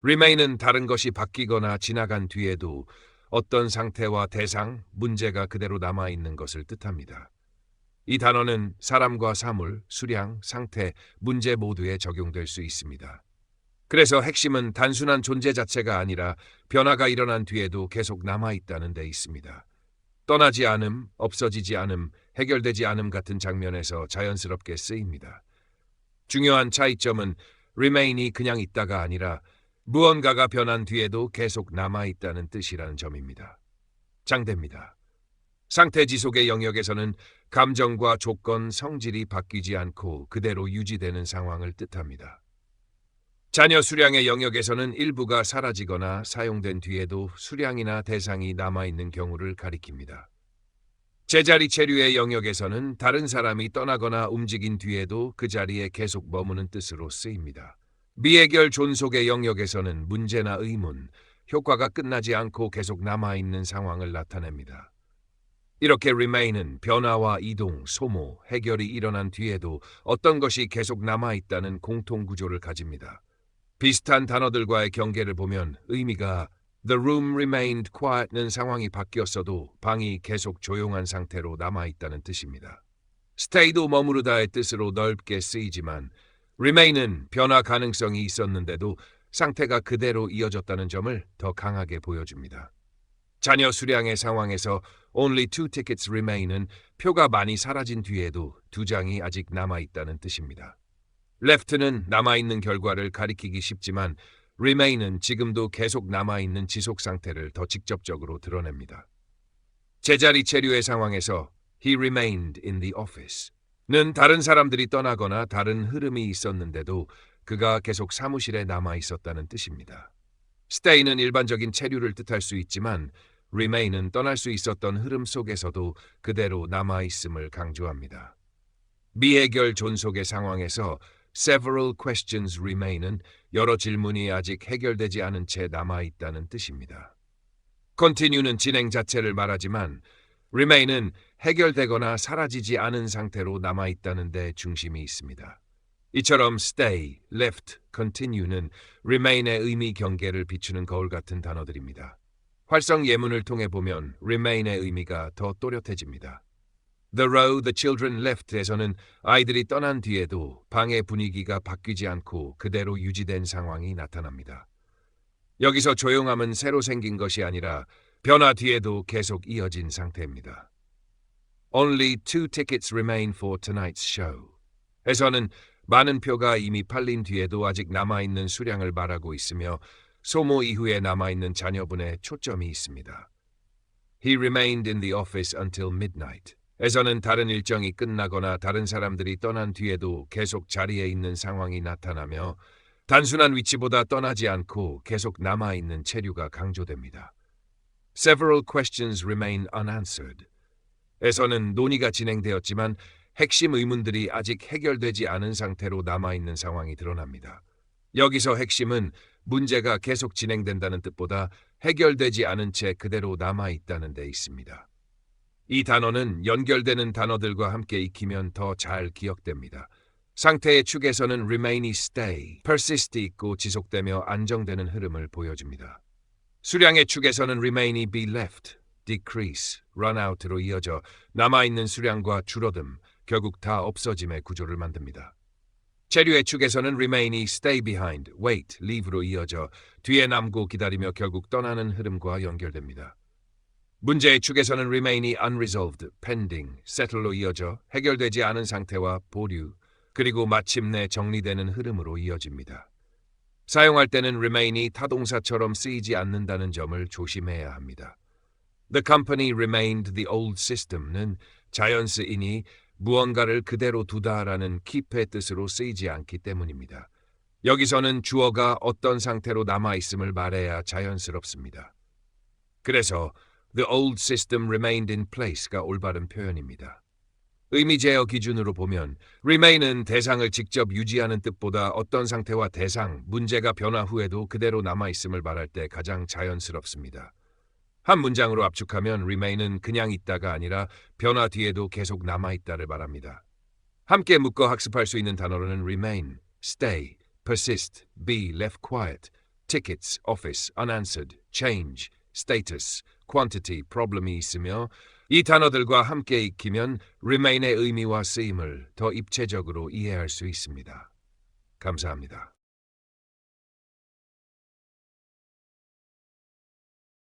remain은 다른 것이 바뀌거나 지나간 뒤에도 어떤 상태와 대상, 문제가 그대로 남아있는 것을 뜻합니다. 이 단어는 사람과 사물, 수량, 상태, 문제 모두에 적용될 수 있습니다. 그래서 핵심은 단순한 존재 자체가 아니라 변화가 일어난 뒤에도 계속 남아있다는 데 있습니다. 떠나지 않음, 없어지지 않음, 해결되지 않음 같은 장면에서 자연스럽게 쓰입니다. 중요한 차이점은 remain이 그냥 있다가 아니라 무언가가 변한 뒤에도 계속 남아있다는 뜻이라는 점입니다. 장대입니다. 상태 지속의 영역에서는 감정과 조건, 성질이 바뀌지 않고 그대로 유지되는 상황을 뜻합니다. 자녀 수량의 영역에서는 일부가 사라지거나 사용된 뒤에도 수량이나 대상이 남아있는 경우를 가리킵니다. 제자리 체류의 영역에서는 다른 사람이 떠나거나 움직인 뒤에도 그 자리에 계속 머무는 뜻으로 쓰입니다. 미해결 존속의 영역에서는 문제나 의문, 효과가 끝나지 않고 계속 남아있는 상황을 나타냅니다. 이렇게 remain은 변화와 이동, 소모, 해결이 일어난 뒤에도 어떤 것이 계속 남아있다는 공통 구조를 가집니다. 비슷한 단어들과의 경계를 보면 의미가 The room remained quiet는 상황이 바뀌었어도 방이 계속 조용한 상태로 남아있다는 뜻입니다. stay도 머무르다의 뜻으로 넓게 쓰이지만 remain은 변화 가능성이 있었는데도 상태가 그대로 이어졌다는 점을 더 강하게 보여줍니다. 자녀 수량의 상황에서 only 2 tickets remain은 표가 많이 사라진 뒤에도 2장이 아직 남아있다는 뜻입니다. left는 남아있는 결과를 가리키기 쉽지만 remain은 지금도 계속 남아있는 지속 상태를 더 직접적으로 드러냅니다. 제자리 체류의 상황에서 he remained in the office는 다른 사람들이 떠나거나 다른 흐름이 있었는데도 그가 계속 사무실에 남아있었다는 뜻입니다. stay는 일반적인 체류를 뜻할 수 있지만 remain은 떠날 수 있었던 흐름 속에서도 그대로 남아있음을 강조합니다. 미해결 존속의 상황에서 several questions remain은 여러 질문이 아직 해결되지 않은 채 남아있다는 뜻입니다. continue는 진행 자체를 말하지만 remain은 해결되거나 사라지지 않은 상태로 남아있다는 데 중심이 있습니다. 이처럼 stay, left, continue는 remain의 의미 경계를 비추는 거울 같은 단어들입니다. 활성 예문을 통해 보면 remain의 의미가 더 또렷해집니다. The row the children left에서는 아이들이 떠난 뒤에도 방의 분위기가 바뀌지 않고 그대로 유지된 상황이 나타납니다. 여기서 조용함은 새로 생긴 것이 아니라 변화 뒤에도 계속 이어진 상태입니다. Only 2 tickets remain for tonight's show. 에서는 많은 표가 이미 팔린 뒤에도 아직 남아있는 수량을 말하고 있으며 소모 이후에 남아있는 자녀분의 초점이 있습니다. He remained in the office until midnight. 에서는 다른 일정이 끝나거나 다른 사람들이 떠난 뒤에도 계속 자리에 있는 상황이 나타나며 단순한 위치보다 떠나지 않고 계속 남아있는 체류가 강조됩니다. Several questions remain unanswered. 에서는 논의가 진행되었지만 핵심 의문들이 아직 해결되지 않은 상태로 남아있는 상황이 드러납니다. 여기서 핵심은 문제가 계속 진행된다는 뜻보다 해결되지 않은 채 그대로 남아있다는 데 있습니다. 이 단어는 연결되는 단어들과 함께 익히면 더 잘 기억됩니다. 상태의 축에서는 remain이 stay, persist이 있고 지속되며 안정되는 흐름을 보여줍니다. 수량의 축에서는 remain이 be left, decrease, run out로 이어져 남아있는 수량과 줄어듦, 결국 다 없어짐의 구조를 만듭니다. 체류의 축에서는 remain이 stay behind, wait, leave로 이어져 뒤에 남고 기다리며 결국 떠나는 흐름과 연결됩니다. 문제의 축에서는 remain이 unresolved, pending, settle로 이어져 해결되지 않은 상태와 보류, 그리고 마침내 정리되는 흐름으로 이어집니다. 사용할 때는 remain이 타동사처럼 쓰이지 않는다는 점을 조심해야 합니다. The company remained the old system는 자연스인이 무언가를 그대로 두다라는 keep의 뜻으로 쓰이지 않기 때문입니다. 여기서는 주어가 어떤 상태로 남아있음을 말해야 자연스럽습니다. 그래서 The old system remained in place가 올바른 표현입니다. 의미 제어 기준으로 보면 remain은 대상을 직접 유지하는 뜻보다 어떤 상태와 대상, 문제가 변화 후에도 그대로 남아있음을 말할 때 가장 자연스럽습니다. 한 문장으로 압축하면 remain은 그냥 있다가 아니라 변화 뒤에도 계속 남아있다를 말합니다. 함께 묶어 학습할 수 있는 단어로는 remain, stay, persist, be left quiet, tickets, office, unanswered, change, status, quantity, problem이 있으며 이 단어들과 함께 익히면 remain의 의미와 쓰임을 더 입체적으로 이해할 수 있습니다. 감사합니다.